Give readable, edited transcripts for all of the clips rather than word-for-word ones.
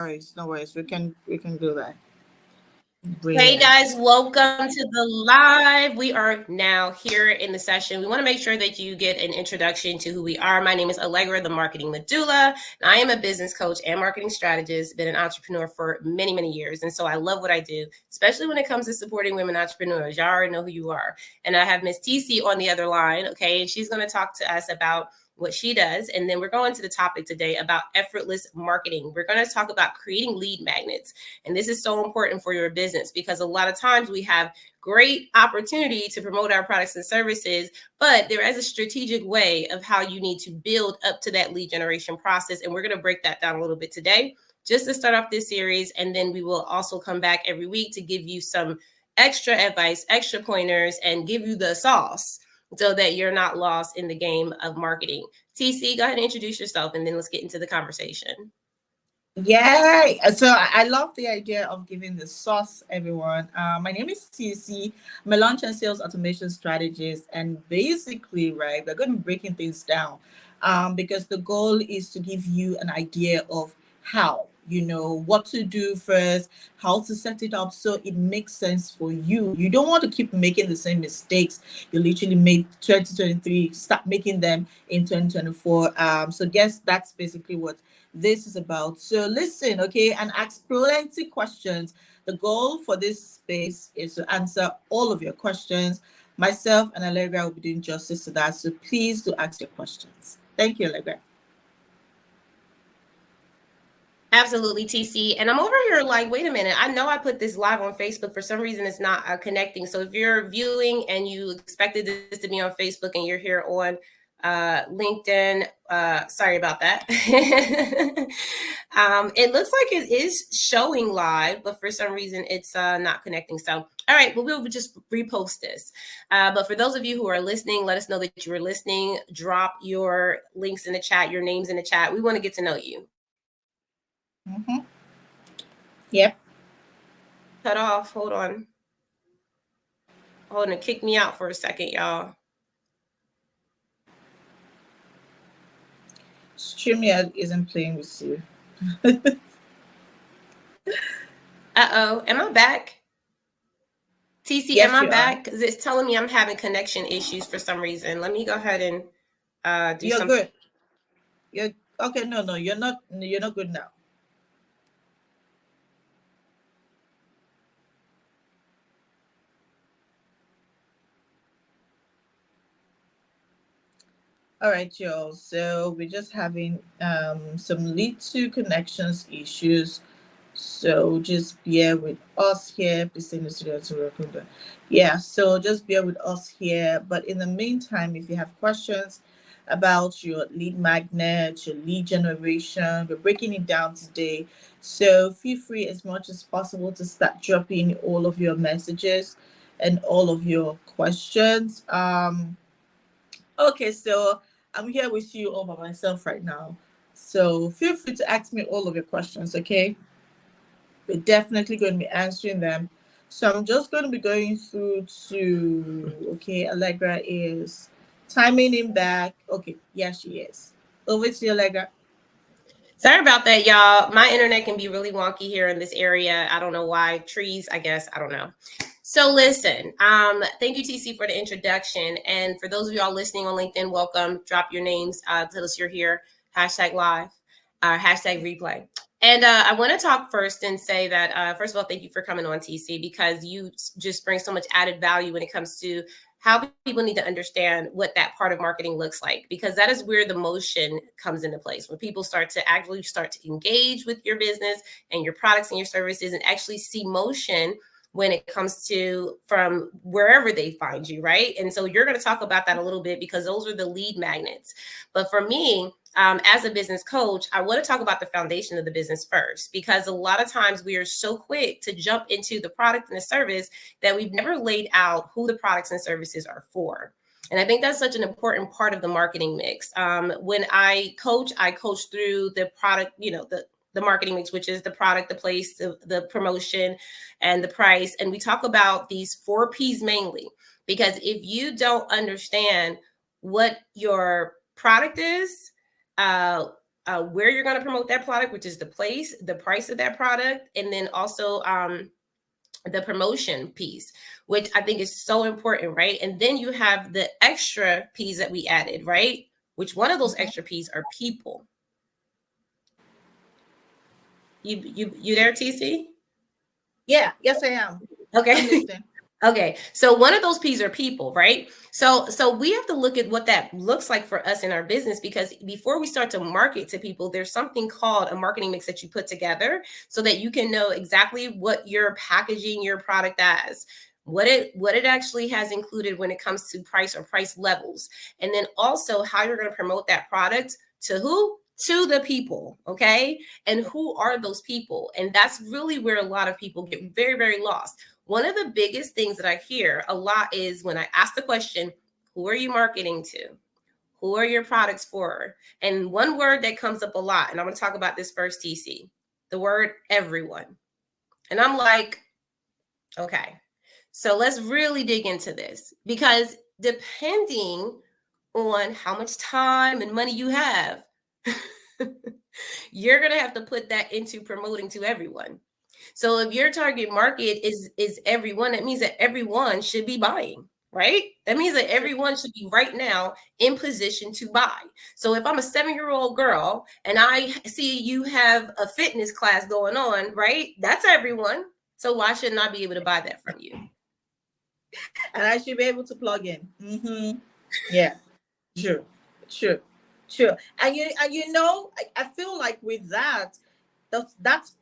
worries, no worries. We can do that. Hey Brilliant. guys, welcome to the live. We are now here in the session. We want to make sure that you get an introduction to who we are. My name is Allegra, the Marketing Medulla, and I am a business coach and marketing strategist, been an entrepreneur for many, many years. And so I love what I do, especially when it comes to supporting women entrepreneurs. Y'all already know who you are. And I have Miss TeeCee on the other line, okay? And she's going to talk to us about what she does. And then we're going to the topic today about effortless marketing. We're going to talk about creating lead magnets. And this is so important for your business because a lot of times we have great opportunity to promote our products and services, but there is a strategic way of how you need to build up to that lead generation process. And we're going to break that down a little bit today just to start off this series. And then we will also come back every week to give you some extra advice, extra pointers, and give you the sauce so that you're not lost in the game of marketing. TeeCee, go ahead and introduce yourself, and then let's get into the conversation. Yay! So I love the idea of giving the sauce, everyone. My name is TeeCee. I'm a launch and sales automation strategist, and basically, right, we're going to be breaking things down, because the goal is to give you an idea of how, what to do first, how to set it up so it makes sense for you. You don't want to keep making the same mistakes you literally made 2023. Start making them in 2024. So guess that's basically what this is about. So listen, okay, and ask plenty questions. The goal for this space is to answer all of your questions. Myself and Allegra will be doing justice to that. So please do ask your questions. Thank you, Allegra. Absolutely, TeeCee. And I'm over here like, wait a minute. I know I put this live on Facebook. For some reason, it's not connecting. So if you're viewing and you expected this to be on Facebook and you're here on LinkedIn, sorry about that. It looks like it is showing live, but for some reason it's not connecting. So, all right, well, we'll just repost this. But for those of you who are listening, let us know that you are listening. Drop your links in the chat, your names in the chat. We want to get to know you. Mm-hmm. Yep. Cut off. Hold on. Hold on. Kick me out for a second, y'all. StreamYard isn't playing with you. Uh-oh. Am I back? TeeCee, am Yes, I you are. back? Because it's telling me I'm having connection issues for some reason. Let me go ahead and do You're something. good. You're okay. No, you're not. You're not good now. All right, y'all. So we're just having some little connections issues. So just bear with us here. Please send the studio to record. Yeah, so just bear with us here. But in the meantime, if you have questions about your lead magnet, your lead generation, we're breaking it down today. So feel free as much as possible to start dropping all of your messages and all of your questions. Okay, so I'm here with you all by myself right now. So feel free to ask me all of your questions, okay? We're definitely going to be answering them. So I'm just going to be going through to, okay, Allegra is timing him back. Okay, yeah, she is. Over to you, Allegra. Sorry about that, y'all. My internet can be really wonky here in this area. I don't know why. Trees, I guess. I don't know. So listen, thank you, TeeCee, for the introduction. And for those of y'all listening on LinkedIn, welcome. Drop your names. Tell us you're here. Hashtag live, hashtag replay. And I want to talk first and say that, first of all, thank you for coming on, TeeCee, because you just bring so much added value when it comes to how people need to understand what that part of marketing looks like, because that is where the motion comes into place. When people start to engage with your business and your products and your services and actually see motion when it comes to from wherever they find you, right? And so you're going to talk about that a little bit because those are the lead magnets. But for me, as a business coach, I want to talk about the foundation of the business first, because a lot of times we are so quick to jump into the product and the service that we've never laid out who the products and services are for. And I think that's such an important part of the marketing mix. When I coach through the product, the marketing mix, which is the product, the place, the promotion, and the price. And we talk about these 4 P's mainly, because if you don't understand what your product is, where you're going to promote that product, which is the place, the price of that product, and then also the promotion piece, which I think is so important, right? And then you have the extra P's that we added, right? Which one of those extra P's are people. You there, TeeCee? Yeah, yes, I am. Okay. I'm listening. Okay, so one of those P's are people, right? So we have to look at what that looks like for us in our business, because before we start to market to people, there's something called a marketing mix that you put together so that you can know exactly what you're packaging your product as, what it actually has included when it comes to price or price levels, and then also how you're going to promote that product to who? To the people, okay? And who are those people? And that's really where a lot of people get very, very lost. One of the biggest things that I hear a lot is when I ask the question, who are you marketing to? Who are your products for? And one word that comes up a lot, and I'm going to talk about this first, TeeCee, the word everyone. And I'm like, okay, so let's really dig into this, because depending on how much time and money you have, you're going to have to put that into promoting to everyone. So if your target market is everyone, that means that everyone should be buying, right? That means that everyone should be right now in position to buy. So if I'm a 7-year-old girl and I see you have a fitness class going on, right? That's everyone. So why shouldn't I be able to buy that from you? And I should be able to plug in. Yeah, sure, sure, sure. And I feel like with that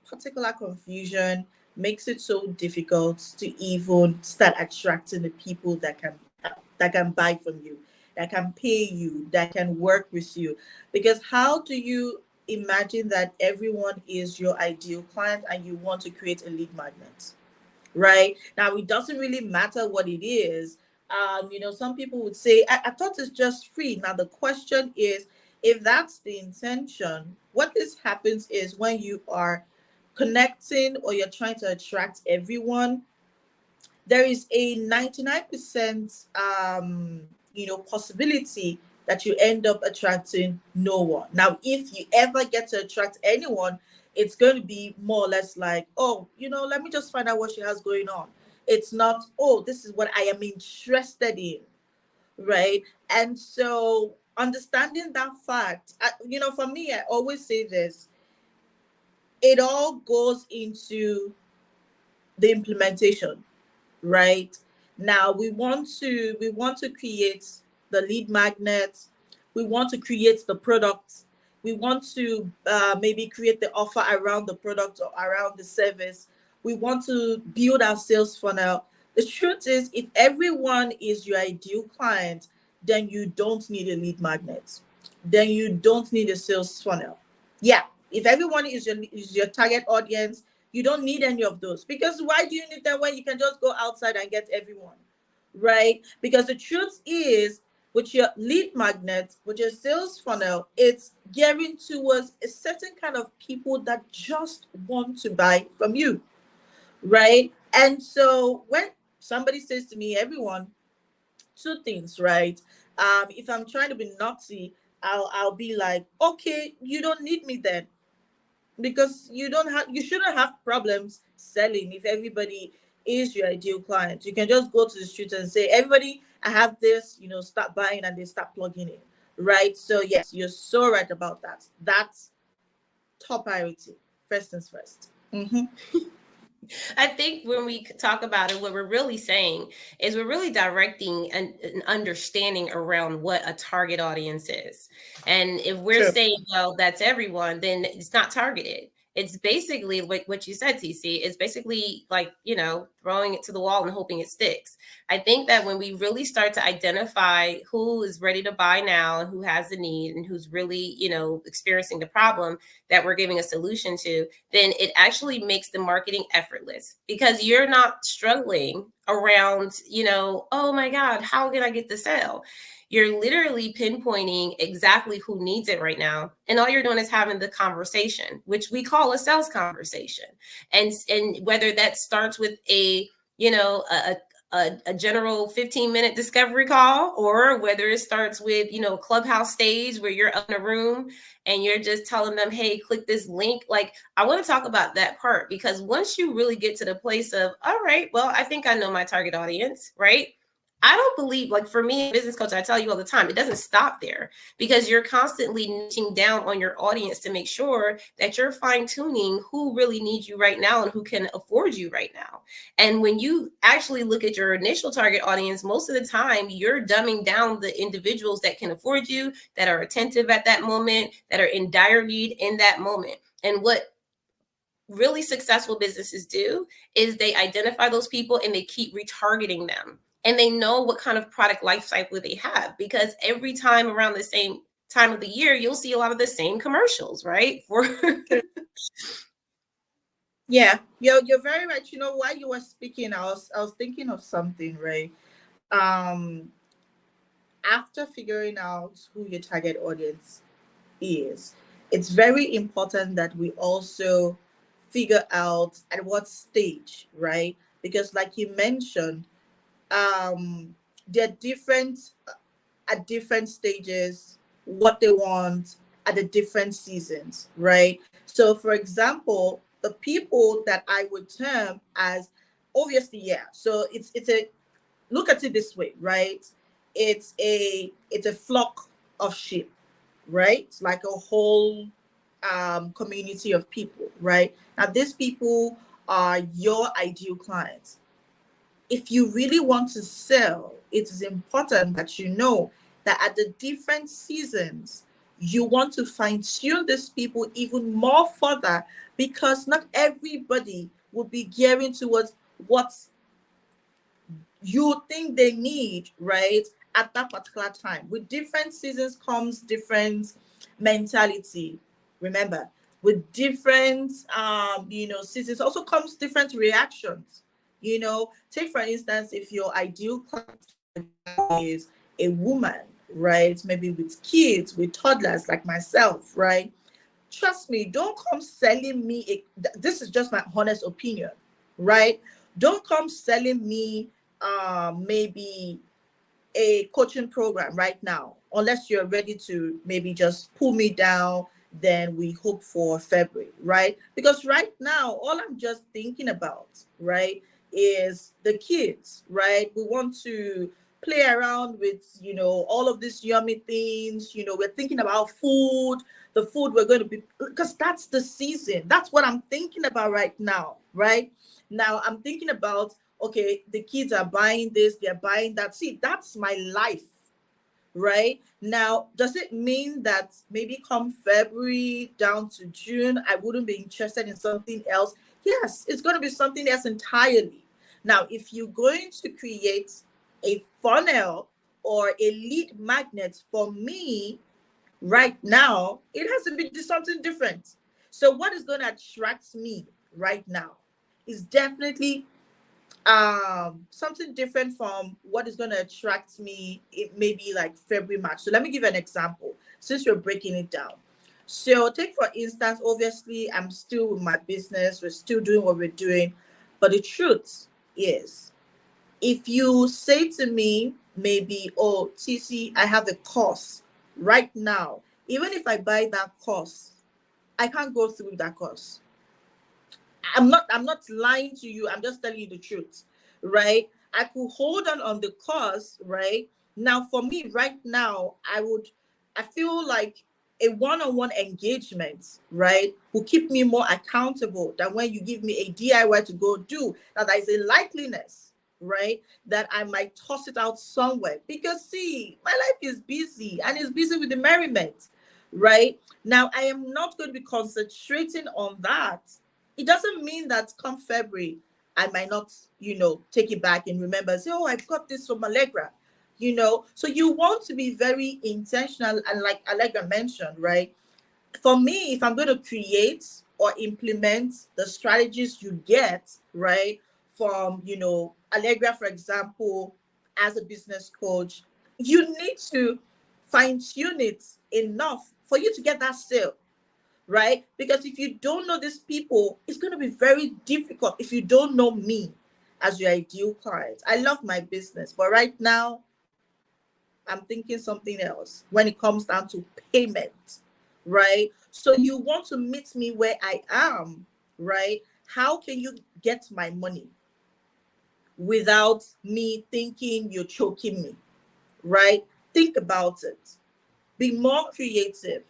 particular confusion makes it so difficult to even start attracting the people that can buy from you, that can pay you, that can work with you. Because how do you imagine that everyone is your ideal client and you want to create a lead magnet? Right now, it doesn't really matter what it is. Some people would say, I thought it's just free. Now the question is, if that's the intention, what this happens is when you are connecting or you're trying to attract everyone, there is a 99% possibility that you end up attracting no one. Now if you ever get to attract anyone, it's going to be more or less like, oh, let me just find out what she has going on. It's not, oh, this is what I am interested in, right? And so understanding that fact, for me, I always say this: it all goes into the implementation. Right now, we want to create the lead magnet. We want to create the product. We want to maybe create the offer around the product or around the service. We want to build our sales funnel. The truth is, if everyone is your ideal client, then you don't need a lead magnet, then you don't need a sales funnel. Yeah, if everyone is your target audience, you don't need any of those, because why do you need them when you can just go outside and get everyone? Right? Because the truth is, with your lead magnet, with your sales funnel, it's gearing towards a certain kind of people that just want to buy from you. Right? And so when somebody says to me, everyone, two things, right? If I'm trying to be naughty, I'll be like, okay, you don't need me then, because you shouldn't have problems selling if everybody is your ideal client. You can just go to the street and say, everybody, I have this, start buying, and they start plugging in. Right? So yes, you're so right about that. That's top priority. First things first. I think when we talk about it, what we're really saying is we're really directing an understanding around what a target audience is. And if we're True. saying, well, that's everyone, then it's not targeted. It's basically what you said, TeeCee. It's basically like, throwing it to the wall and hoping it sticks. I think that when we really start to identify who is ready to buy now and who has the need and who's really, experiencing the problem that we're giving a solution to, then it actually makes the marketing effortless, because you're not struggling around, oh my God, how can I get the sale? You're literally pinpointing exactly who needs it right now. And all you're doing is having the conversation, which we call a sales conversation. And whether that starts with a a general 15-minute discovery call, or whether it starts with, you know, clubhouse stage where you're up in a room and you're just telling them, hey, click this link. Like, I want to talk about that part, because once you really get to the place of, all right, well, I think I know my target audience, right? I don't believe, like, for me, business coach, I tell you all the time, it doesn't stop there, because you're constantly niching down on your audience to make sure that you're fine tuning who really needs you right now and who can afford you right now. And when you actually look at your initial target audience, most of the time you're dumbing down the individuals that can afford you, that are attentive at that moment, that are in dire need in that moment. And what really successful businesses do is they identify those people and they keep retargeting them, and they know what kind of product life cycle they have, because every time around the same time of the year you'll see a lot of the same commercials, right? For Yeah, you're very right. You know, while you were speaking, I was thinking of something, right? Um, After figuring out who your target audience is, it's very important that we also figure out at what stage, right? Because, like you mentioned, they're different at different stages, what they want at the different seasons, right? So, for example, the people that I would term as, obviously, yeah. So it's a, look at it this way, right? It's a flock of sheep, right? It's like a whole community of people, right? Now, these people are your ideal clients. If you really want to sell, it is important that you know that at the different seasons, you want to fine tune these people even more further, because not everybody will be gearing towards what you think they need, right, at that particular time. With different seasons comes different mentality. Remember, with different seasons also comes different reactions. Take for instance, if your ideal client is a woman, right, maybe with kids, with toddlers like myself, right? Trust me, don't come selling me this is just my honest opinion, right? Don't come selling me maybe a coaching program right now, unless you're ready to maybe just pull me down. Then we hope for February, right? Because right now all I'm just thinking about, right, is the kids, right? We want to play around with all of these yummy things. We're thinking about food, the food we're going to be, because that's the season. That's what I'm thinking about right now, right? Now I'm thinking about, okay, the kids are buying this, they're buying that. See, that's my life, right? Now, does it mean that maybe come February down to June, I wouldn't be interested in something else? Yes, it's going to be something else entirely. Now, if you're going to create a funnel or a lead magnet for me right now, it has to be something different. So, what is going to attract me right now is definitely something different from what is going to attract me. It may be like February, March. So let me give you an example since you're breaking it down. So take for instance, obviously I'm still with my business, we're still doing what we're doing, but the truth is, if you say to me maybe, oh, TeeCee, I have a course right now, even if I buy that course, I can't go through that course. I'm not lying to you. I'm just telling you the truth, right? I could hold on the course, right? Now, for me, right now, I feel like a one-on-one engagement, right, will keep me more accountable than when you give me a DIY to go do. Now, there is a likeliness, right, that I might toss it out somewhere, because see, my life is busy and it's busy with the merriment, right? Now, I am not going to be concentrating on that. It doesn't mean that come February, I might not, take it back and remember, say, oh, I've got this from Allegra, So you want to be very intentional. And like Allegra mentioned, right? For me, if I'm going to create or implement the strategies you get, right, from, Allegra, for example, as a business coach, you need to fine tune it enough for you to get that sale, right? Because if you don't know these people, it's going to be very difficult if you don't know me. as your ideal client. I love my business, but right now I'm thinking something else when it comes down to payment, right? So you want to meet me where I am, right? How can you get my money without me thinking you're choking me, right? Think about it. Be more creative,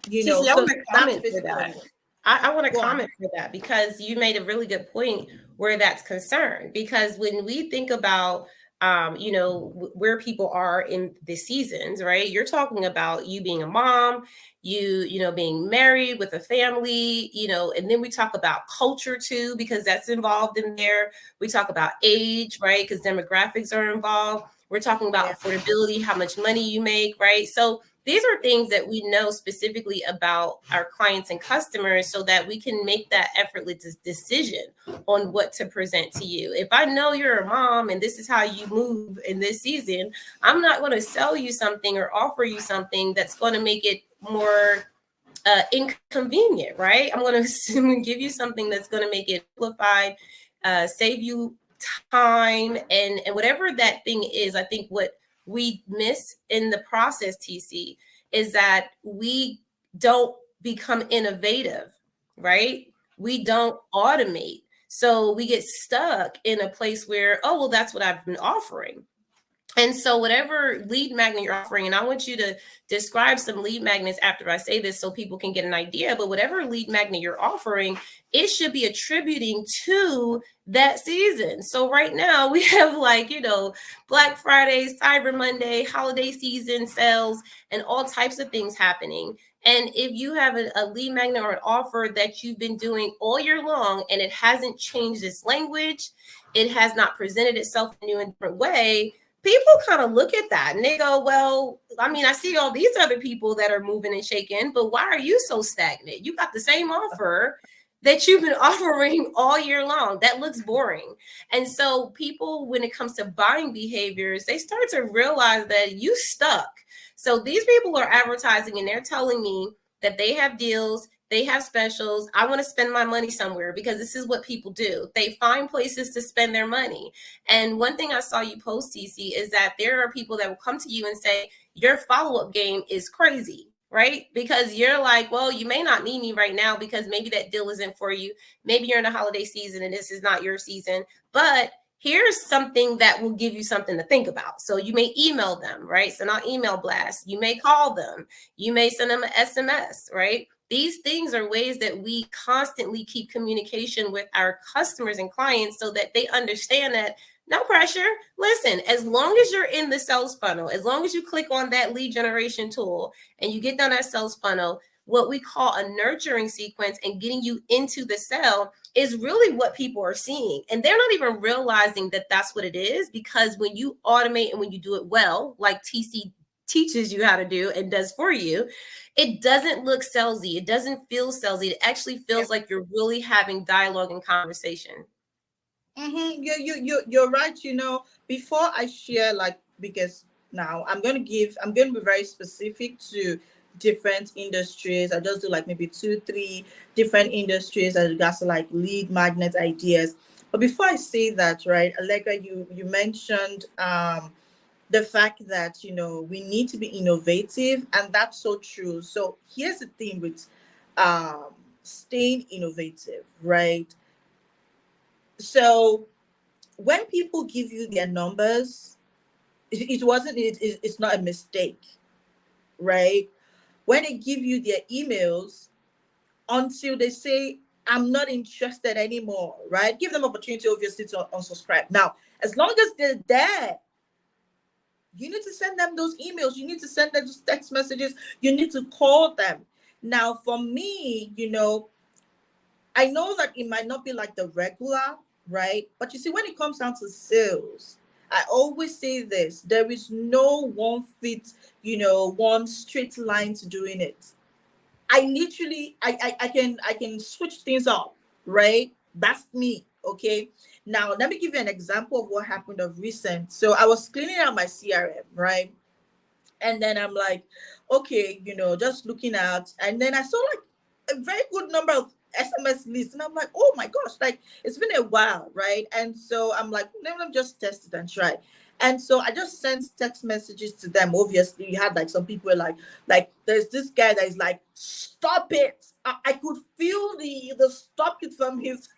TC, I So want to that's comment for basically what that. it is. I want to Go on. comment for that because you made a really good point where that's concerned. Because when we think about, where people are in the seasons, right? You're talking about you being a mom, being married with a family, and then we talk about culture too, because that's involved in there. We talk about age, right? Because demographics are involved. We're talking about Yeah. affordability, how much money you make, right? So these are things that we know specifically about our clients and customers so that we can make that effortless decision on what to present to you. If I know you're a mom and this is how you move in this season, I'm not going to sell you something or offer you something that's going to make it more inconvenient, right? I'm going to give you something that's going to make it simplified, save you time, and whatever that thing is. I think what we miss in the process, TC, is that we don't become innovative, right? We don't automate. So we get stuck in a place where, oh, well, that's what I've been offering. And so whatever lead magnet you're offering, and I want you to describe some lead magnets after I say this so people can get an idea, but whatever lead magnet you're offering, it should be attributing to that season. So right now we have Black Friday, Cyber Monday, holiday season sales, and all types of things happening. And if you have a lead magnet or an offer that you've been doing all year long and it hasn't changed its language, it has not presented itself in a new and different way, people kind of look at that and they go, well, I mean, I see all these other people that are moving and shaking, but why are you so stagnant? You got the same offer that you've been offering all year long. That looks boring. And so people, when it comes to buying behaviors, they start to realize that you stuck. So these people are advertising and they're telling me that they have deals, they have specials. I want to spend my money somewhere because this is what people do. They find places to spend their money. And one thing I saw you post, TeeCee, is that there are people that will come to you and say, your follow-up game is crazy, right? Because you're like, well, you may not need me right now because maybe that deal isn't for you. Maybe you're in a holiday season and this is not your season, but here's something that will give you something to think about. So you may email them, right? Send out email blasts. You may call them. You may send them an SMS, right? These things are ways that we constantly keep communication with our customers and clients so that they understand that no pressure. Listen, as long as you're in the sales funnel, as long as you click on that lead generation tool and you get down that sales funnel, what we call a nurturing sequence and getting you into the sale is really what people are seeing. And they're not even realizing that that's what it is, because when you automate and when you do it well, like TeeCee teaches you how to do and does for you, it doesn't look salesy. It doesn't feel salesy. It actually feels like you're really having dialogue and conversation. Mm-hmm. You're right. Before I share, because now I'm going to be very specific to different industries. I just do like maybe 2, 3 different industries as regards to like lead magnet ideas. But before I say that, right, Allegra, you mentioned the fact that we need to be innovative, and that's so true. So here's the thing with um staying innovative, right? So when people give you their numbers, it's not a mistake, right? When they give you their emails, until they say I'm not interested anymore, right? Give them opportunity, obviously, to unsubscribe. Now, as long as they're there, you need to send them those emails, you need to send them those text messages, you need to call them. Now, for me, I know that it might not be like the regular, right? But you see, when it comes down to sales, I always say this: there is no one fit, one straight line to doing it. I literally, I can switch things up, right? That's me. Okay. Now, let me give you an example of what happened of recent. So I was cleaning out my CRM, right? And then I'm like, okay, just looking at, and then I saw like a very good number of SMS list. And I'm like, oh my gosh, like it's been a while, right? And so I'm like, let me just test it and try. And so I just sent text messages to them. Obviously, you had like some people were like there's this guy that is like, stop it. I could feel the stop it from his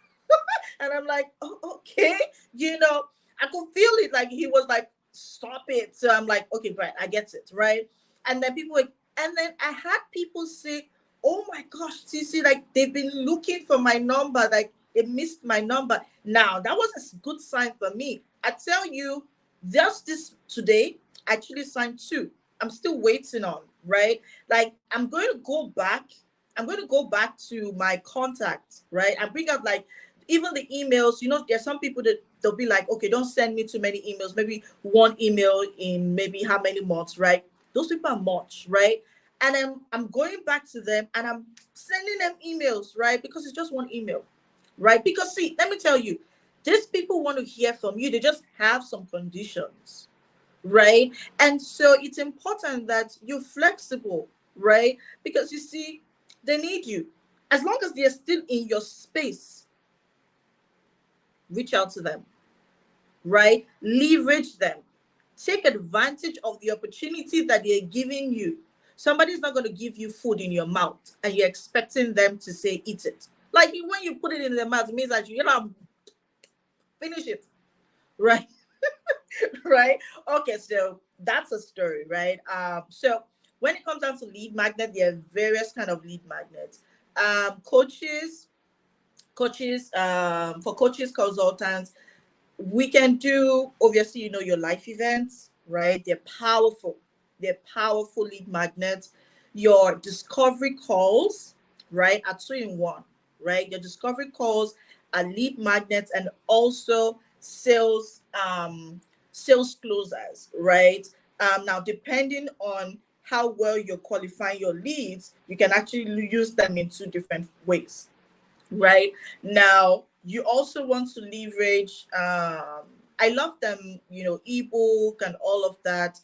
and I'm like, oh, okay, I could feel it. Like he was like, stop it. So I'm like, okay, right, I get it, right? And then and then I had people say, oh my gosh, TeeCee, like they've been looking for my number, like they missed my number. Now that was a good sign for me. I tell you, just this today, I actually signed two. I'm still waiting on, right? Like I'm going to go back. I'm going to go back to my contacts, right? And bring up like even the emails. There's some people that they'll be like, okay, don't send me too many emails, maybe one email in maybe how many months, right? Those people are much, right? And I'm going back to them and I'm sending them emails, right? Because it's just one email, right? Because see, let me tell you, these people want to hear from you. They just have some conditions, right? And so it's important that you're flexible, right? Because you see, they need you. As long as they're still in your space, reach out to them, right? Leverage them. Take advantage of the opportunity that they're giving you. Somebody's not going to give you food in your mouth and you're expecting them to say, eat it. Like when you put it in their mouth, it means that finish it, right? Right? Okay, so that's a story, right? So when it comes down to lead magnet, there are various kind of lead magnets. Coaches, for coaches, consultants, we can do, obviously, your life events, right? They're powerful lead magnets. Your discovery calls, right, are two in one, right? Your discovery calls are lead magnets, and also sales closers, right? Now depending on how well you're qualifying your leads, you can actually use them in two different ways, right? Now you also want to leverage, I love them, ebook and all of that,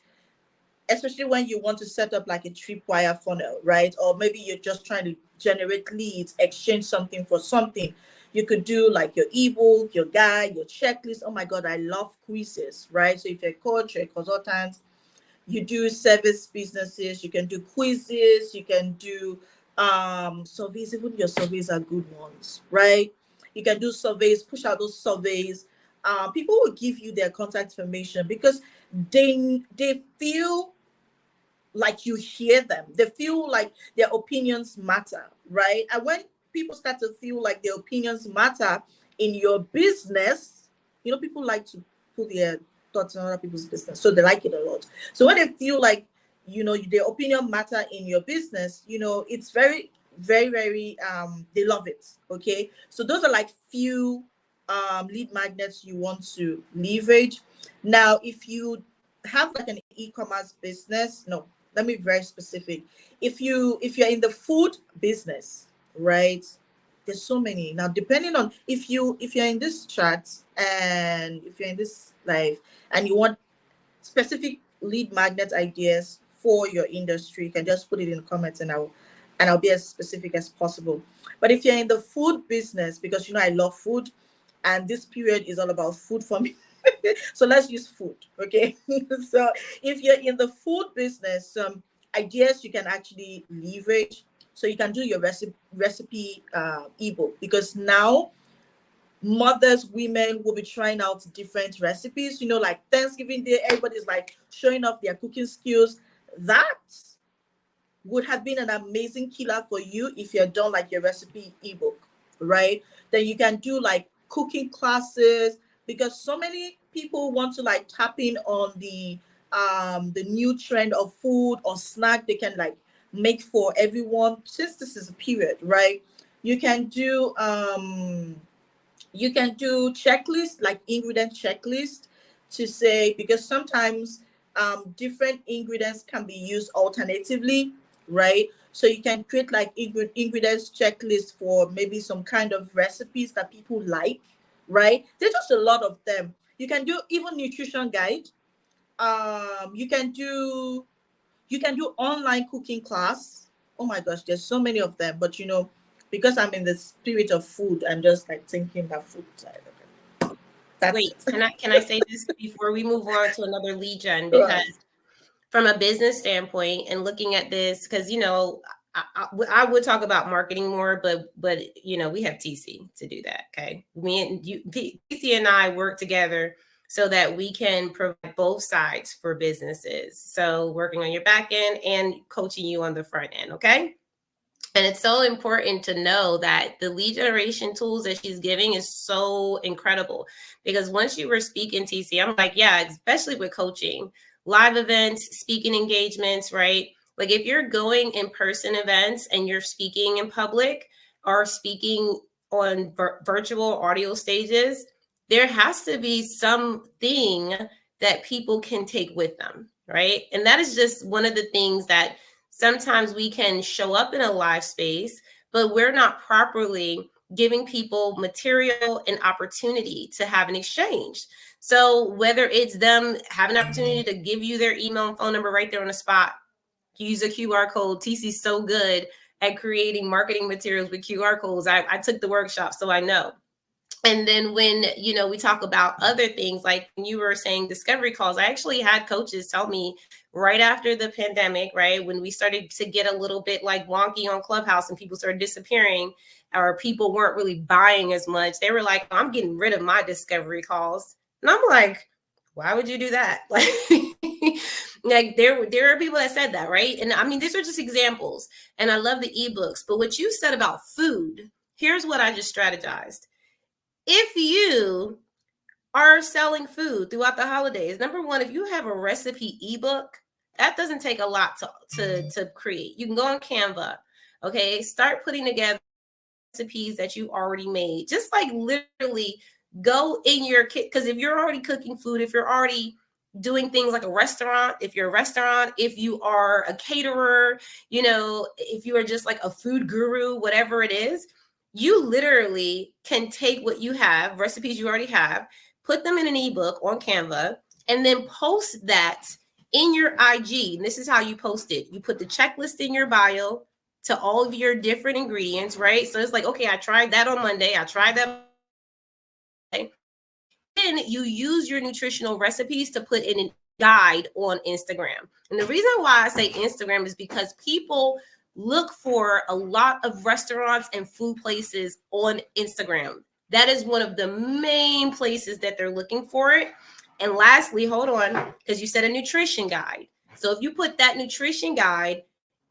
especially when you want to set up like a tripwire funnel, right? Or maybe you're just trying to generate leads, exchange something for something. You could do like your ebook, your guide, your checklist. Oh my god, I love quizzes, right? So if you're a coach or a consultant, you do service businesses, you can do quizzes, you can do surveys. Even your surveys are good ones, right? You can do surveys, push out those surveys. People will give you their contact information because they feel like you hear them. They feel like their opinions matter, right? And when people start to feel like their opinions matter in your business, people like to put their thoughts on other people's business, so they like it a lot. So when they feel like their opinion matter in your business, it's very, very, very they love it. Okay, so those are like few lead magnets you want to leverage. Now, if you have like an e-commerce business, no, let me be very specific. If you're in the food business, right? There's so many. Now, depending on if you're in this chat and if you're in this live and you want specific lead magnet ideas for your industry, you can just put it in the comments and I'll be as specific as possible. But if you're in the food business, because I love food and this period is all about food for me. So let's use food, okay? So if you're in the food business, some ideas you can actually leverage. So you can do your recipe ebook, because now mothers, women will be trying out different recipes. Like Thanksgiving Day, everybody's like showing off their cooking skills. That would have been an amazing killer for you if you're done like your recipe ebook, right? Then you can do like cooking classes, because so many people want to like tap in on the new trend of food or snack they can like make for everyone, since this is a period, right? You can do checklist, like ingredient checklist, to say, because sometimes different ingredients can be used alternatively, right? So you can create like ingredients checklist for maybe some kind of recipes that people like, right? There's just a lot of them. You can do even nutrition guide. You can do online cooking class. Oh my gosh, there's so many of them. But because I'm in the spirit of food. I'm just like thinking about food side of it. That's Wait, it. can I say this before we move on to another lead gen? Because Right. from a business standpoint and looking at this, because I would talk about marketing more, but we have TeeCee to do that. Okay, me and you, TeeCee and I work together so that we can provide both sides for businesses. So working on your back end and coaching you on the front end. Okay. And it's so important to know that the lead generation tools that she's giving is so incredible, because once you were speaking, TeeCee, I'm like, yeah, especially with coaching, live events, speaking engagements, right? Like if you're going in person events and you're speaking in public or speaking on virtual audio stages, there has to be something that people can take with them, right? And that is just one of the things that sometimes we can show up in a live space, but we're not properly giving people material and opportunity to have an exchange. So whether it's them having an opportunity to give you their email and phone number right there on the spot, use a QR code. TeeCee's so good at creating marketing materials with QR codes. I took the workshop, so I know. And then when we talk about other things, like when you were saying discovery calls, I actually had coaches tell me right after the pandemic, right, when we started to get a little bit like wonky on Clubhouse and people started disappearing, or people weren't really buying as much, they were like, I'm getting rid of my discovery calls. And I'm like, why would you do that? Like there are people that said that, right? And I mean, these are just examples, and I love the ebooks. But what you said about food, here's what I just strategized. If you are selling food throughout the holidays, number one, if you have a recipe ebook, that doesn't take a lot to create. You can go on Canva, okay? Start putting together recipes that you already made. Just like literally go in your kit, because if you're already cooking food, if you're already doing things like a restaurant, if you're a restaurant, if you are a caterer, if you are just like a food guru, whatever it is, you literally can take what you have, recipes you already have, put them in an ebook on Canva, and then post that in your IG. And this is how you post it. You put the checklist in your bio to all of your different ingredients, right? So it's like, okay, I tried that on Monday. I tried that. Then you use your nutritional recipes to put in a guide on Instagram. And the reason why I say Instagram is because people look for a lot of restaurants and food places on Instagram. That is one of the main places that they're looking for it. And lastly, hold on, because you said a nutrition guide. So if you put that nutrition guide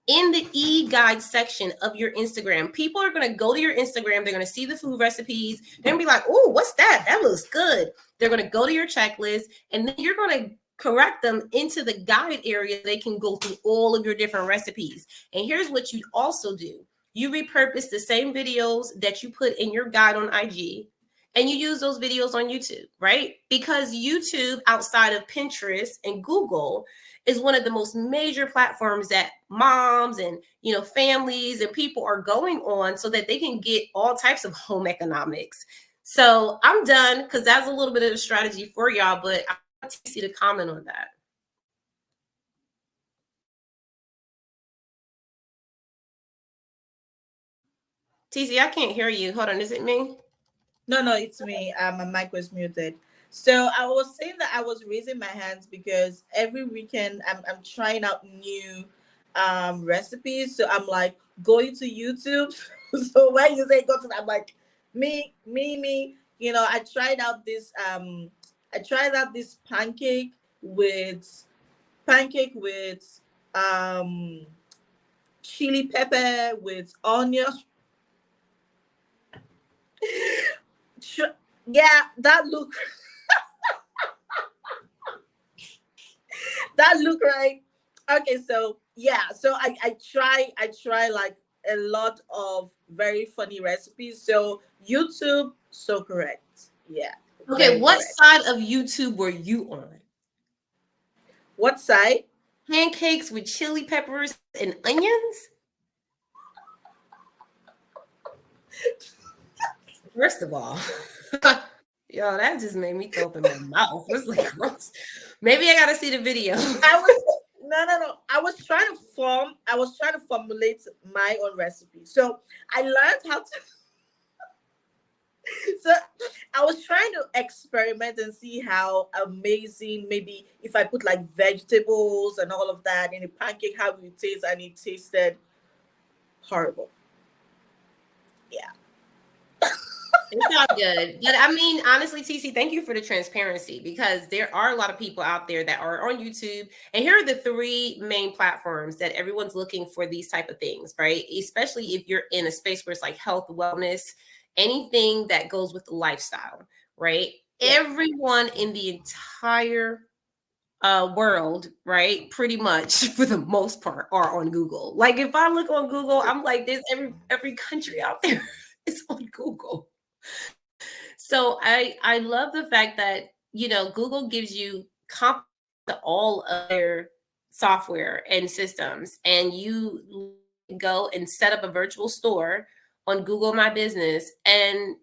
in the e-guide section of your Instagram, people are going to go to your Instagram. They're going to see the food recipes. They're going to be like, oh, what's that? That looks good. They're going to go to your checklist, and then you're going to correct them into the guide area. They can go through all of your different recipes. And here's what you also do. You repurpose the same videos that you put in your guide on IG, and you use those videos on YouTube, right? Because YouTube, outside of Pinterest and Google, is one of the most major platforms that moms and families and people are going on so that they can get all types of home economics. So I'm done, because that's a little bit of a strategy for y'all, but I want TeeCee to comment on that. TeeCee, I can't hear you. Hold on, is it me? No, it's me. My mic was muted. So I was saying that I was raising my hands because every weekend I'm trying out new recipes. So I'm like going to YouTube. So when you say go to, I'm like me. I tried out this pancake with chili pepper with onions. Yeah, that look that look right. Okay, so yeah, so I try like a lot of very funny recipes. So YouTube, so correct. Yeah. Okay, Very what correct. side of YouTube were you on? What side? Pancakes with chili peppers and onions? First of all, yo, that just made me throw up in my mouth. It's like gross. Maybe I gotta see the video. No. I was trying to formulate my own recipe. So I learned how to so I was trying to experiment and see how amazing, maybe if I put like vegetables and all of that in a pancake, how it would taste, and it tasted horrible. Yeah. It's all good. But I mean, honestly, TC, thank you for the transparency, because there are a lot of people out there that are on YouTube. And here are the three main platforms that everyone's looking for these type of things, right? Especially if you're in a space where it's like health, wellness, anything that goes with the lifestyle, right? Yeah. Everyone in the entire world, right? Pretty much for the most part are on Google. Like if I look on Google, I'm like, there's every country out there is on Google. So I love the fact that, you know, Google gives you comp to all of their software and systems, and you go and set up a virtual store on Google My Business and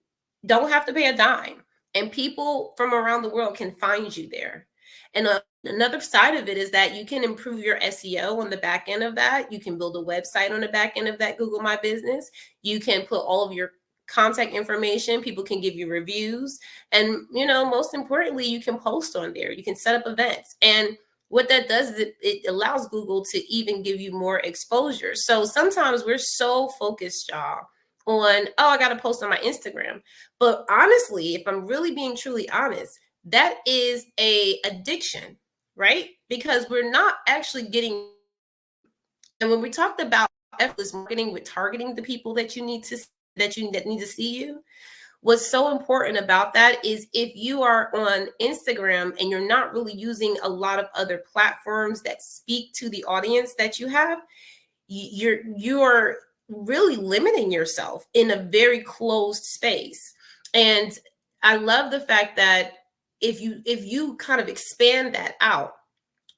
don't have to pay a dime. And people from around the world can find you there. And another side of it is that you can improve your SEO on the back end of that. You can build a website on the back end of that Google My Business. You can put all of your contact information. People can give you reviews. And, you know, most importantly, you can post on there. You can set up events. And what that does is it allows Google to even give you more exposure. So sometimes we're so focused, y'all, on, oh, I got to post on my Instagram. But honestly, if I'm really being truly honest, that is a addiction, right? Because we're not actually getting. And when we talked about effortless marketing with targeting the people that you need to that need to see you, what's so important about that is if you are on Instagram and you're not really using a lot of other platforms that speak to the audience that you have, you're really limiting yourself in a very closed space. And I love the fact that if you kind of expand that out,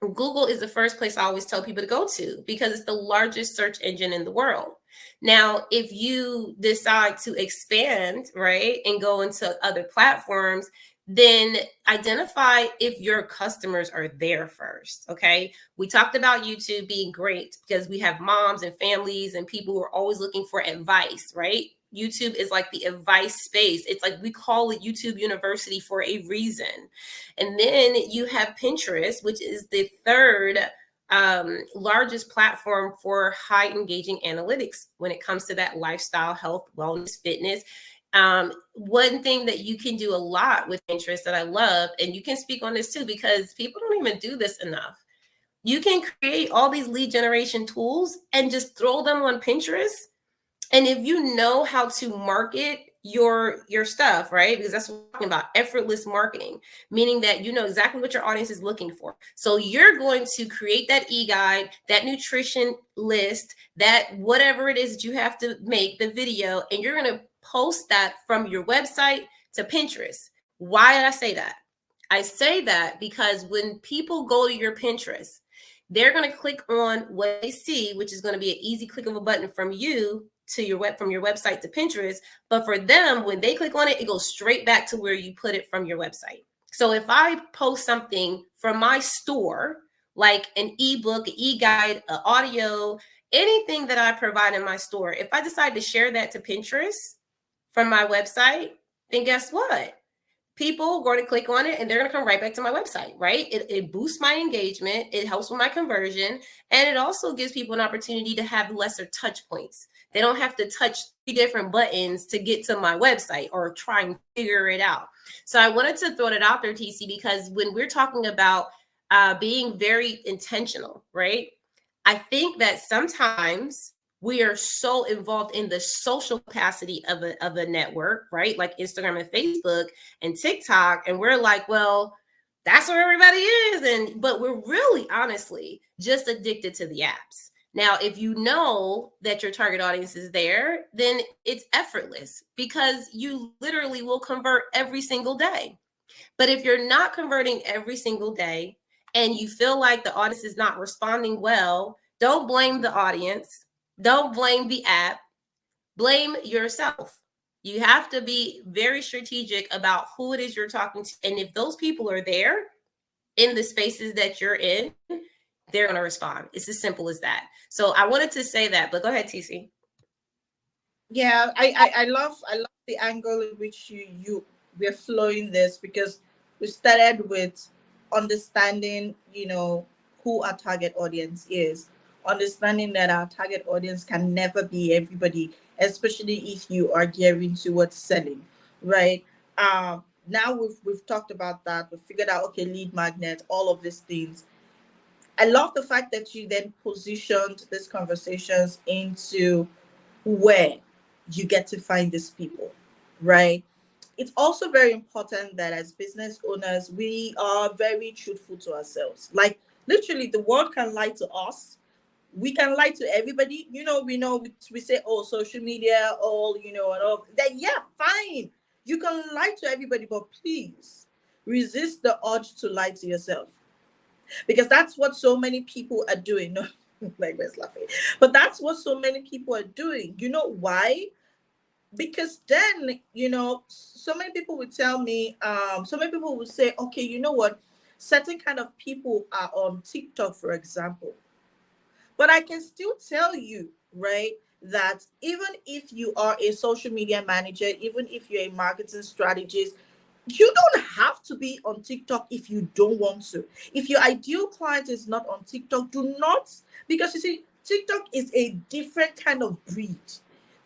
Google is the first place I always tell people to go to because it's the largest search engine in the world. Now, if you decide to expand, right, and go into other platforms, then identify if your customers are there first. Okay. We talked about YouTube being great because we have moms and families and people who are always looking for advice, right? YouTube is like the advice space. It's like we call it YouTube University for a reason. And then you have Pinterest, which is the third largest platform for high engaging analytics when it comes to that lifestyle, health, wellness, fitness. One thing that you can do a lot with Pinterest that I love, and you can speak on this too, because people don't even do this enough. You can create all these lead generation tools and just throw them on Pinterest. And if you know how to market your stuff, right? Because that's what we're talking about, effortless marketing, meaning that you know exactly what your audience is looking for. So you're going to create that e-guide, that nutrition list, that whatever it is that you have to make the video, and you're going to post that from your website to Pinterest. Why did I say that? I say that because when people go to your Pinterest, they're going to click on what they see, which is going to be an easy click of a button from you to your from your website to Pinterest. But for them, when they click on it, it goes straight back to where you put it from your website. So if I post something from my store, like an ebook, an e-guide, an audio, anything that I provide in my store, if I decide to share that to Pinterest from my website, then guess what? People are going to click on it and they're going to come right back to my website, right? It boosts my engagement. It helps with my conversion. And it also gives people an opportunity to have lesser touch points. They don't have to touch 3 different buttons to get to my website or try and figure it out. So I wanted to throw it out there, TC, because when we're talking about being very intentional, right? I think that sometimes we are so involved in the social capacity of a network, right? Like Instagram and Facebook and TikTok. And we're like, well, that's where everybody is. But we're really honestly just addicted to the apps. Now, if you know that your target audience is there, then it's effortless because you literally will convert every single day. But if you're not converting every single day and you feel like the audience is not responding well, don't blame the audience. Don't blame the app. Blame yourself. You have to be very strategic about who it is you're talking to. And if those people are there in the spaces that you're in, they're going to respond. It's as simple as that. So I wanted to say that, but go ahead, TeeCee. Yeah, I love the angle in which we're flowing this, because we started with understanding, who our target audience is, understanding that our target audience can never be everybody, especially if you are gearing towards selling, right? Now we've talked about that. We figured out, okay, lead magnet, all of these things. I love the fact that you then positioned these conversations into where you get to find these people, right? It's also very important that as business owners, we are very truthful to ourselves. Like, literally, the world can lie to us. We can lie to everybody. We say, oh, social media, all, and all that. Yeah, fine. You can lie to everybody, but please resist the urge to lie to yourself, because that's what so many people are doing. No, like, where's laughing? But that's what so many people are doing. You know why? Because then, so many people would tell me, so many people would say, okay, you know what? Certain kind of people are on TikTok, for example. But I can still tell you, right, that even if you are a social media manager, even if you're a marketing strategist, you don't have to be on TikTok if you don't want to. If your ideal client is not on TikTok, do not, because you see, TikTok is a different kind of breed,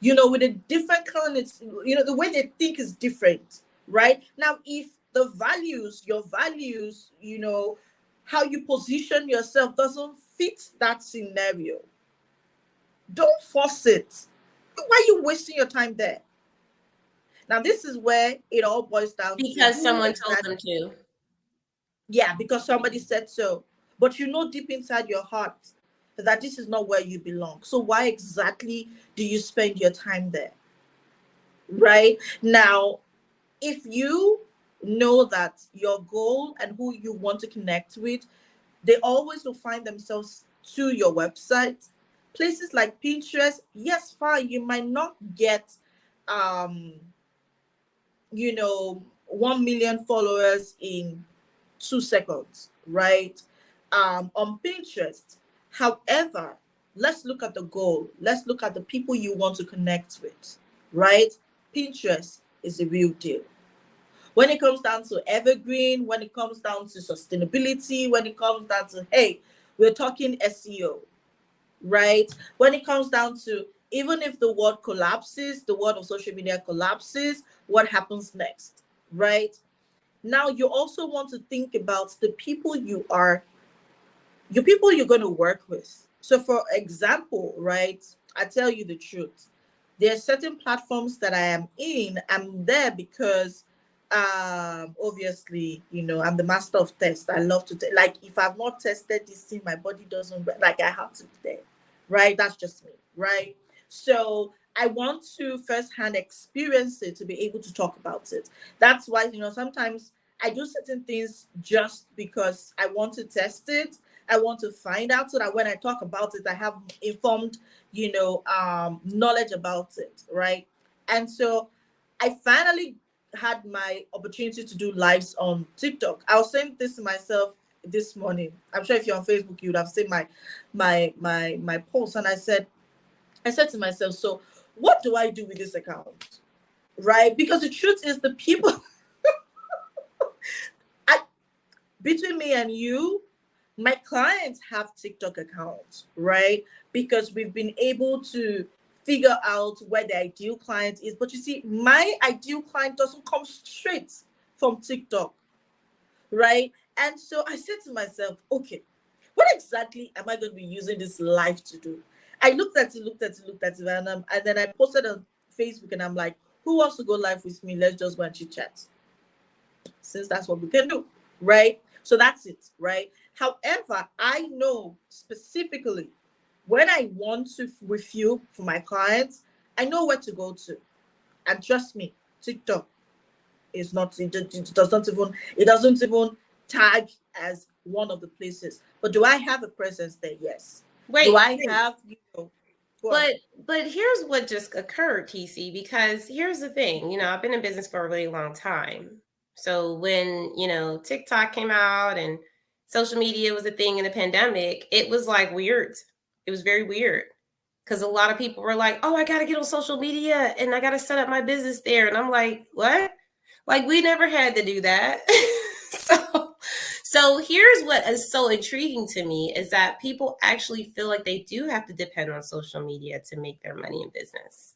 with a different kind of, the way they think is different, right? Now, if your values, how you position yourself doesn't fit that scenario, don't force it. Why are you wasting your time there? Now, this is where it all boils down to Because who someone told exactly. them to. Yeah, because somebody said so. But you know deep inside your heart that this is not where you belong. So why exactly do you spend your time there? Right? Now, if you know that your goal and who you want to connect with, they always will find themselves to your website. Places like Pinterest, yes, fine, you might not get um, 1 million followers in 2 seconds, right? On Pinterest. However, let's look at the goal. Let's look at the people you want to connect with, right? Pinterest is a real deal. When it comes down to evergreen, when it comes down to sustainability, when it comes down to, hey, we're talking SEO, right? When it comes down to, even if the world collapses, the world of social media collapses, what happens next, right? Now, you also want to think about the people your people you're going to work with. So, for example, right, I tell you the truth. There are certain platforms that I am in. I'm there because, obviously, I'm the master of test. I love to like, if I've not tested this thing, my body doesn't like, I have to be there, right? That's just me, right? So I want to firsthand experience it to be able to talk about it. That's why, sometimes I do certain things just because I want to test it. I want to find out, so that when I talk about it, I have informed, knowledge about it, right? And so I finally had my opportunity to do lives on TikTok. I was saying this to myself this morning. I'm sure if you're on Facebook, you would have seen my post, and I said to myself, so what do I do with this account, right? Because the truth is, the people, I between me and you, my clients have TikTok accounts, right? Because we've been able to figure out where the ideal client is. But you see, my ideal client doesn't come straight from TikTok, right? And so I said to myself, okay, what exactly am I going to be using this live to do? I looked at it, and then I posted on Facebook, and I'm like, who wants to go live with me? Let's just go and chit chat, since that's what we can do, right? So that's it, right? However, I know specifically when I want to review for my clients, I know where to go to. And trust me, TikTok is not, it doesn't even tag as one of the places. But do I have a presence there? Yes. Do I Wait. have, go on. But here's what just occurred, TeeCee, because here's the thing, I've been in business for a really long time. So when, TikTok came out and social media was a thing in the pandemic, it was like weird. It was very weird because a lot of people were like, oh, I got to get on social media and I got to set up my business there. And I'm like, what? Like, we never had to do that. So here's what is so intriguing to me is that people actually feel like they do have to depend on social media to make their money in business.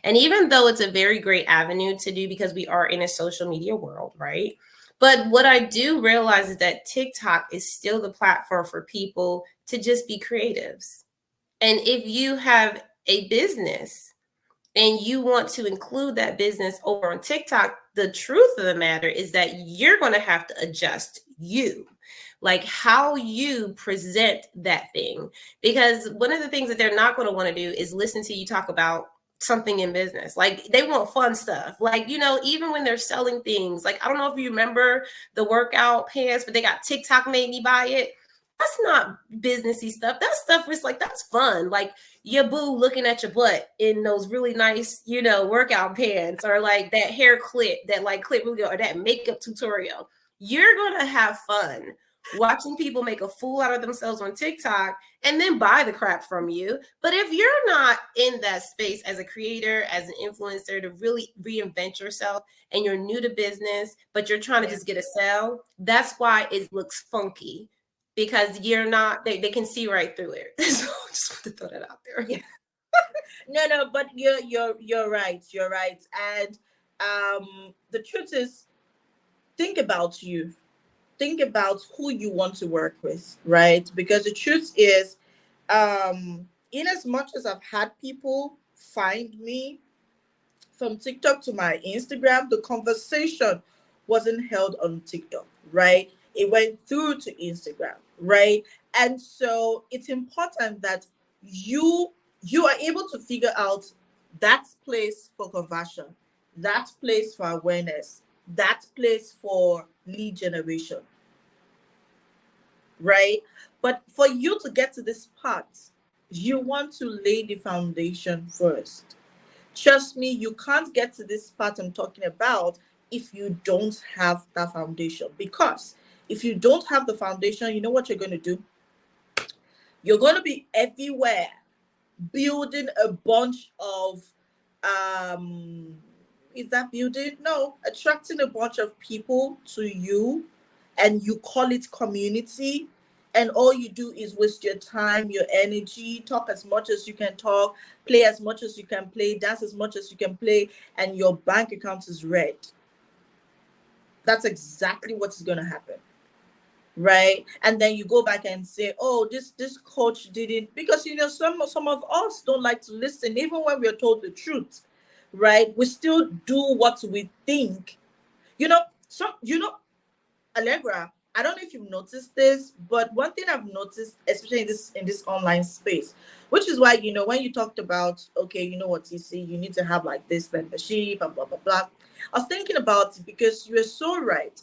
And even though it's a very great avenue to do because we are in a social media world, right? But what I do realize is that TikTok is still the platform for people to just be creatives. And if you have a business and you want to include that business over on TikTok, the truth of the matter is that you're going to have to adjust you, like how you present that thing. Because one of the things that they're not going to want to do is listen to you talk about something in business. Like, they want fun stuff. Like, you know, even when they're selling things, like, I don't know if you remember the workout pants, but they got TikTok made me buy it. That's not businessy stuff. That stuff is like, that's fun. Like, your boo looking at your butt in those really nice, you know, workout pants, or like that hair clip, that like clip really, or that makeup tutorial. You're going to have fun watching people make a fool out of themselves on TikTok and then buy the crap from you. But if you're not in that space as a creator, as an influencer, to really reinvent yourself, and you're new to business, but you're trying to just get a sale, that's why it looks funky. Because you're not, they can see right through it. So I just want to throw that out there. Yeah. No, but you're right. You're right. And the truth is, think about you. Think about who you want to work with, right? Because the truth is, in as much as I've had people find me from TikTok to my Instagram, the conversation wasn't held on TikTok, right? It went through to Instagram, right? And so it's important that you are able to figure out that place for conversion, that place for awareness, that place for lead generation, right? But for you to get to this part, you want to lay the foundation first. Trust me, you can't get to this part I'm talking about if you don't have that foundation. Because if you don't have the foundation, you know what you're going to do? You're going to be everywhere building a bunch of, is that building? No, attracting a bunch of people to you, and you call it community. And all you do is waste your time, your energy, talk as much as you can talk, play as much as you can play, dance as much as you can play, and your bank account is red. That's exactly what's going to happen, right? And then you go back and say, oh, this coach didn't, because you know some of us don't like to listen even when we're told the truth, right? We still do what we think. Allegra, I don't know if you've noticed this, but one thing I've noticed, especially in this online space, which is why, when you talked about, okay, you know what, TeeCee, you need to have like this membership and blah blah blah. I was thinking about it because you are so right.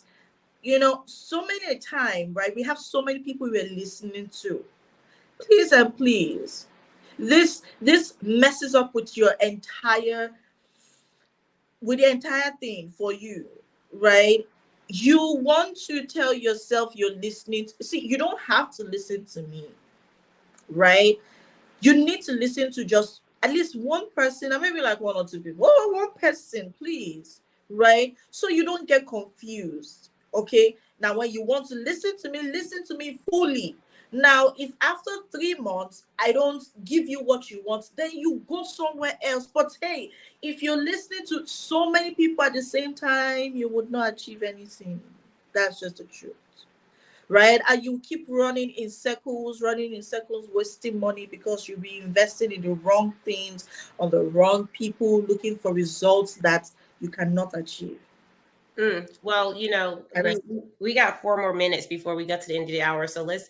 So many time, right? We have so many people we're listening to. Please and please, this messes up with the entire thing for you, right? You want to tell yourself you're listening to, see, you don't have to listen to me, right? You need to listen to just at least one person, or maybe like one or two people. Oh, one person, please, right? So you don't get confused. Okay. Now, when you want to listen to me fully. Now, if after 3 months I don't give you what you want, then you go somewhere else. But hey, if you're listening to so many people at the same time, you would not achieve anything. That's just the truth, right? And you keep running in circles, wasting money because you'll be investing in the wrong things on the wrong people, looking for results that you cannot achieve. Well, we got 4 more minutes before we get to the end of the hour, so let's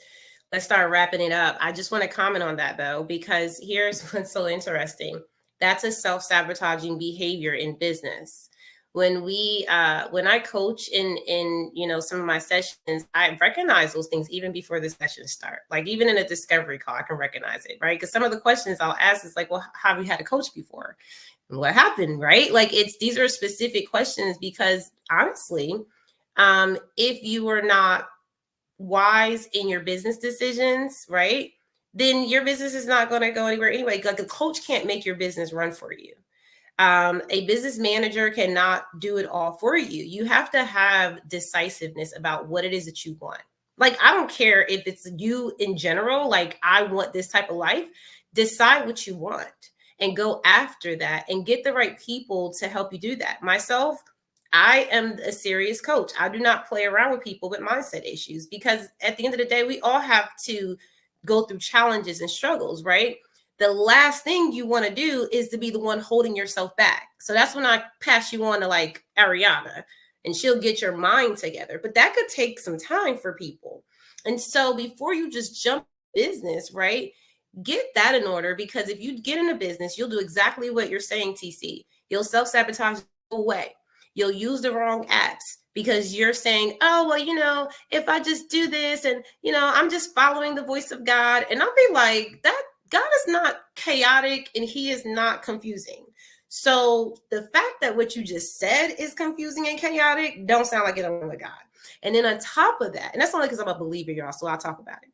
start wrapping it up. I just want to comment on that though, because here's what's so interesting. That's a self-sabotaging behavior in business. When I coach in some of my sessions, I recognize those things even before the sessions start. Like even in a discovery call, I can recognize it, right? Because some of the questions I'll ask is like, well, have you had a coach before? And what happened, right? Like these are specific questions because honestly, if you were not wise in your business decisions, right, then your business is not going to go anywhere anyway. Like a coach can't make your business run for you. A business manager cannot do it all for you. You have to have decisiveness about what it is that you want. Like, I don't care if it's you in general, like, I want this type of life. Decide what you want and go after that and get the right people to help you do that. Myself, I am a serious coach. I do not play around with people with mindset issues, because at the end of the day, we all have to go through challenges and struggles, right? The last thing you want to do is to be the one holding yourself back. So that's when I pass you on to like Ariana, and she'll get your mind together. But that could take some time for people. And so before you just jump business, right, get that in order, because if you get in a business, you'll do exactly what you're saying, TC. You'll self-sabotage away. You'll use the wrong apps because you're saying, oh, well, you know, if I just do this and, you know, I'm just following the voice of God. And I'll be like, that God is not chaotic and he is not confusing. So the fact that what you just said is confusing and chaotic don't sound like it along with God. And then on top of that, and that's only because I'm a believer, y'all, so I'll talk about it.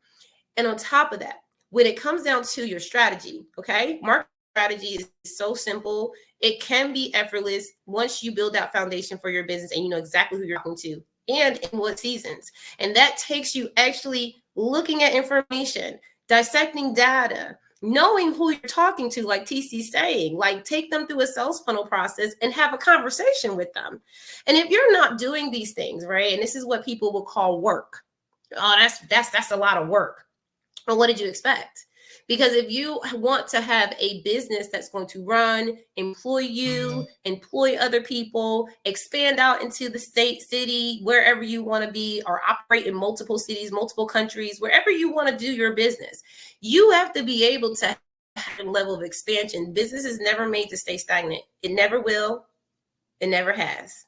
And on top of that, when it comes down to your strategy, okay, marketing strategy is so simple. It can be effortless once you build that foundation for your business and you know exactly who you're talking to and in what seasons. And that takes you actually looking at information, dissecting data, knowing who you're talking to, like TC's saying, like take them through a sales funnel process and have a conversation with them. And if you're not doing these things, right, and this is what people will call work. Oh, that's a lot of work. Well, what did you expect? Because if you want to have a business that's going to run, employ you, employ other people, expand out into the state, city, wherever you want to be, or operate in multiple cities, multiple countries, wherever you want to do your business, you have to be able to have a level of expansion. Business is never made to stay stagnant. It never will. It never has.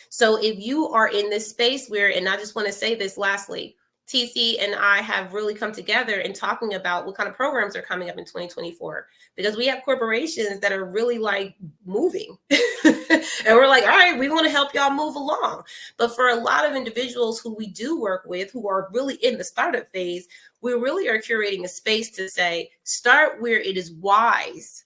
So if you are in this space where, and I just want to say this lastly, TC and I have really come together in talking about what kind of programs are coming up in 2024, because we have corporations that are really like moving and we're like, all right, we want to help y'all move along. But for a lot of individuals who we do work with, who are really in the startup phase, we really are curating a space to say, start where it is wise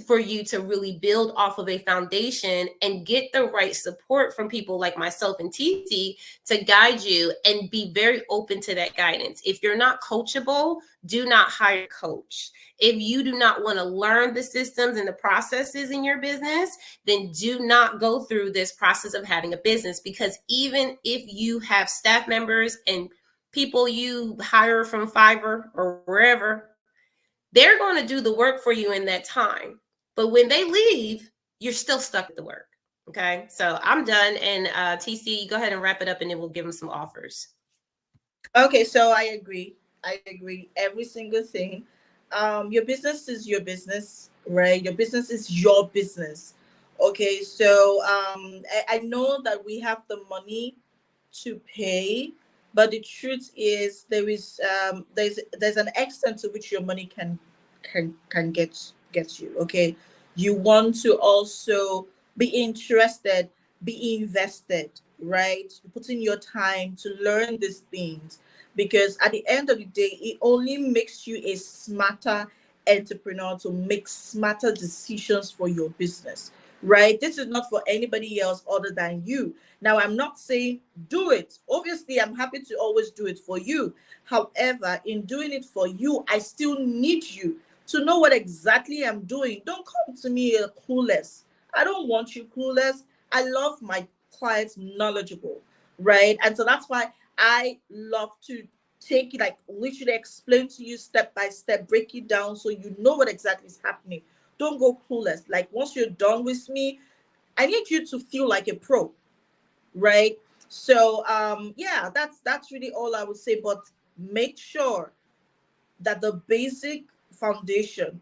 for you to really build off of a foundation and get the right support from people like myself and TeeCee to guide you, and be very open to that guidance. If you're not coachable, do not hire a coach. If you do not want to learn the systems and the processes in your business, then do not go through this process of having a business, because even if you have staff members and people you hire from Fiverr or wherever, they're going to do the work for you in that time. But when they leave, you're still stuck with the work. Okay. So I'm done. And TC, go ahead and wrap it up and then we'll give them some offers. Okay, so I agree. I agree. Every single thing. Your business is your business, right? Your business is your business. Okay, so I know that we have the money to pay, but the truth is there's an extent to which your money can get you. Okay, you want to also be interested, be invested, right? Put in your time to learn these things, because at the end of the day, it only makes you a smarter entrepreneur to make smarter decisions for your business, right? This is not for anybody else other than you. Now, I'm not saying do it. Obviously, I'm happy to always do it for you. However, in doing it for you, I still need you to know what exactly I'm doing. Don't come to me clueless. I don't want you clueless. I love my clients knowledgeable, right? And so that's why I love to take it, like literally explain to you step by step, break it down so you know what exactly is happening. Don't go clueless. Like once you're done with me, I need you to feel like a pro, right? So yeah, that's really all I would say. But make sure that the basic foundation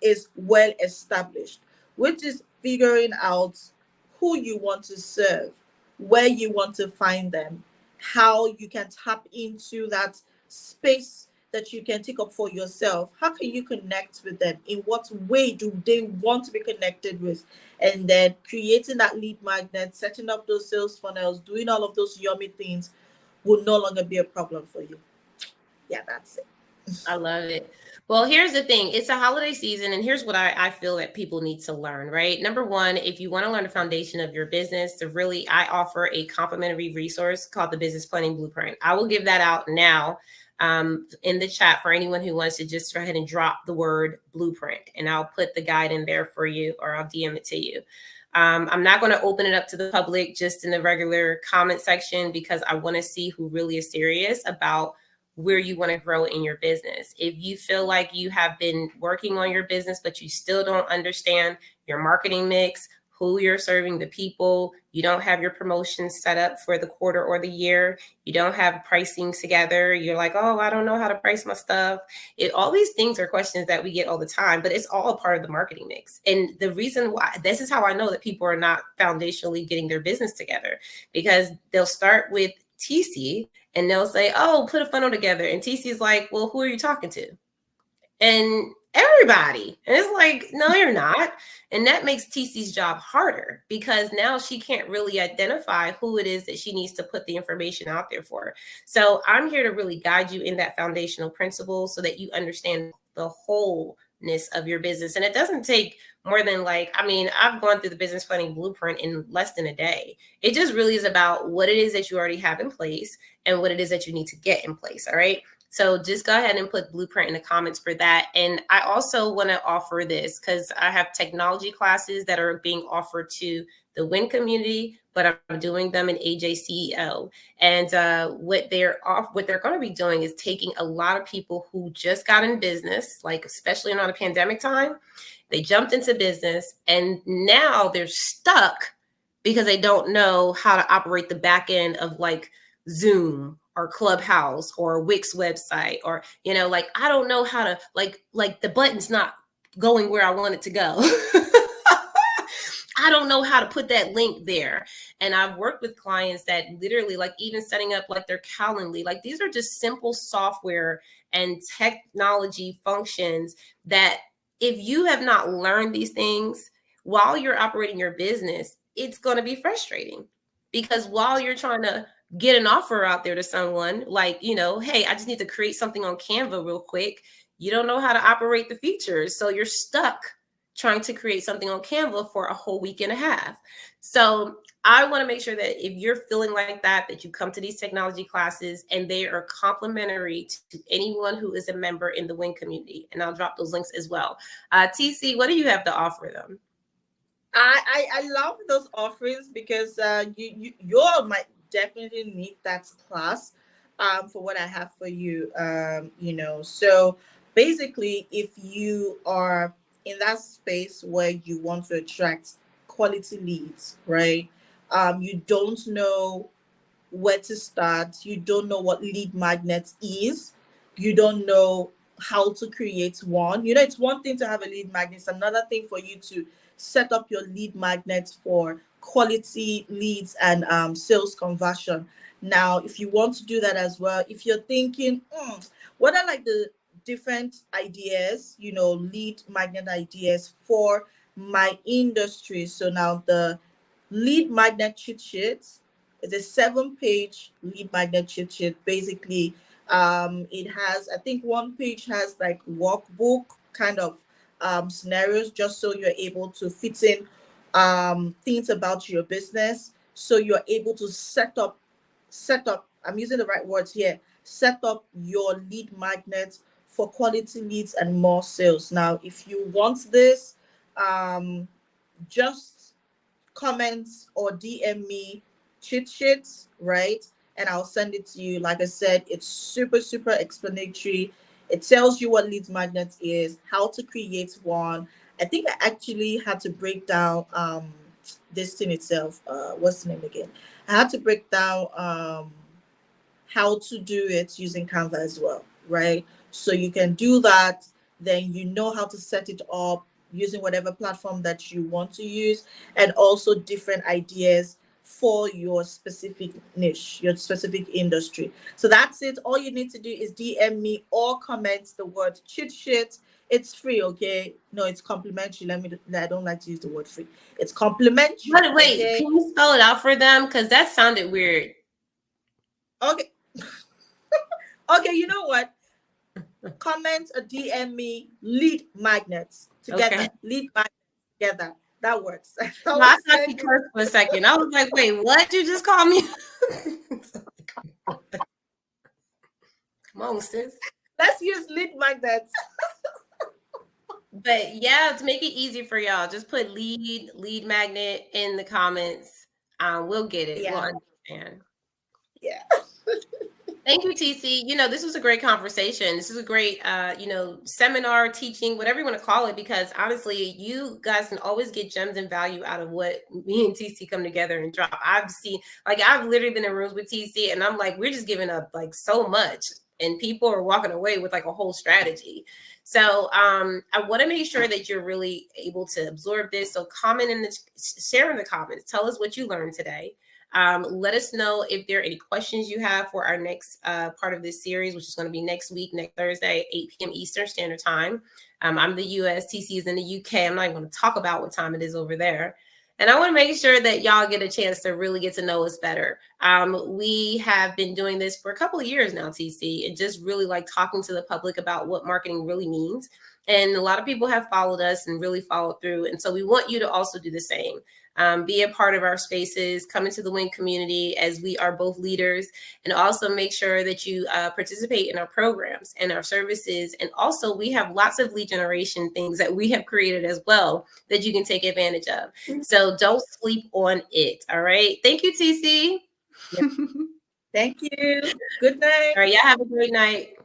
is well established, which is figuring out who you want to serve, where you want to find them, how you can tap into that space that you can take up for yourself. How can you connect with them? In what way do they want to be connected with? And then creating that lead magnet, setting up those sales funnels, doing all of those yummy things will no longer be a problem for you. Yeah, that's it. I love it. Well, here's the thing. It's a holiday season, and here's what I feel that people need to learn, right? Number one, if you want to learn the foundation of your business, I offer a complimentary resource called the Business Planning Blueprint. I will give that out now in the chat for anyone who wants to just go ahead and drop the word blueprint, and I'll put the guide in there for you, or I'll DM it to you. I'm not going to open it up to the public just in the regular comment section, because I want to see who really is serious about where you want to grow in your business. If you feel like you have been working on your business, but you still don't understand your marketing mix, who you're serving, the people, you don't have your promotions set up for the quarter or the year, you don't have pricing together, you're like, oh, I don't know how to price my stuff. All these things are questions that we get all the time, but it's all a part of the marketing mix. And the reason why, this is how I know that people are not foundationally getting their business together, because they'll start with TeeCee and they'll say, oh, put a funnel together. And TeeCee's like, well, who are you talking to? And everybody. And it's like, no, you're not. And that makes TeeCee's job harder, because now she can't really identify who it is that she needs to put the information out there for. So I'm here to really guide you in that foundational principle so that you understand the wholeness of your business. And it doesn't take more than I've gone through the business planning blueprint in less than a day. It just really is about what it is that you already have in place and what it is that you need to get in place. All right. So just go ahead and put blueprint in the comments for that. And I also want to offer this because I have technology classes that are being offered to the WIN community, but I'm doing them in AJCEO. And what they're going to be doing is taking a lot of people who just got in business, like especially around the pandemic time, they jumped into business and now they're stuck because they don't know how to operate the back end of like Zoom or Clubhouse or Wix website, or, I don't know how to like the button's not going where I want it to go. I don't know how to put that link there. And I've worked with clients that literally even setting up their Calendly, these are just simple software and technology functions that if you have not learned these things while you're operating your business, it's going to be frustrating, because while you're trying to get an offer out there to someone, hey, I just need to create something on Canva real quick, you don't know how to operate the features. So you're stuck trying to create something on Canva for a whole week and a half. So I want to make sure that if you're feeling like that you come to these technology classes, and they are complimentary to anyone who is a member in the WIN community. And I'll drop those links as well. TeeCee, what do you have to offer them? I love those offerings, because you all might definitely need that class for what I have for you. So basically, if you are in that space where you want to attract quality leads, right? You don't know where to start, you don't know what lead magnet is, you don't know how to create one. It's one thing to have a lead magnet, it's another thing for you to set up your lead magnets for quality leads and sales conversion. Now, if you want to do that as well, if you're thinking, what are the different ideas, lead magnet ideas for my industry? So now the lead magnet cheat sheet is a 7-page lead magnet cheat sheet. Basically, it has, I think one page has workbook kind of scenarios, just so you're able to fit in things about your business, so you're able to set up, I'm using the right words here, set up your lead magnets for quality leads and more sales. Now, if you want this, just comment or DM me cheat sheets, right? And I'll send it to you. Like I said, it's super, super explanatory. It tells you what lead magnet is, how to create one. I think I actually had to break down this thing itself. What's the name again? I had to break down how to do it using Canva as well, right? So you can do that, then you know how to set it up using whatever platform that you want to use, and also different ideas for your specific niche, your specific industry. So that's it. All you need to do is DM me or comment the word cheat sheet. It's free, okay? No, it's complimentary. I don't like to use the word free. It's complimentary. But wait, okay? Can you spell it out for them? Because that sounded weird. Okay. Okay, you know what? Comment or DM me lead magnets Okay. together. Lead magnets together. That works. I No, will I thought you send you. cursed for a second. I was like, wait, what? You just called me? Come on, sis. Let's use lead magnets. But yeah, to make it easy for y'all, just put lead magnet in the comments. We'll get it. We'll Yeah. understand. Yeah. Thank you, TC. This was a great conversation. This is a great, seminar, teaching, whatever you want to call it, because honestly, you guys can always get gems and value out of what me and TC come together and drop. I've literally been in rooms with TC and I'm like, we're just giving up like so much and people are walking away with like a whole strategy. So I want to make sure that you're really able to absorb this. So share in the comments. Tell us what you learned today. Let us know if there are any questions you have for our next part of this series, which is going to be next week, next Thursday, 8 p.m. Eastern Standard Time. I'm the US, TC is in the UK. I'm not even going to talk about what time it is over there. And I want to make sure that y'all get a chance to really get to know us better. We have been doing this for a couple of years now, TC, and just really like talking to the public about what marketing really means. And a lot of people have followed us and really followed through. And so we want you to also do the same. Be a part of our spaces, come into the WIN community as we are both leaders, and also make sure that you participate in our programs and our services. And also we have lots of lead generation things that we have created as well that you can take advantage of. So don't sleep on it. All right. Thank you, TC. Thank you. Good night. All right. Y'all have a great night.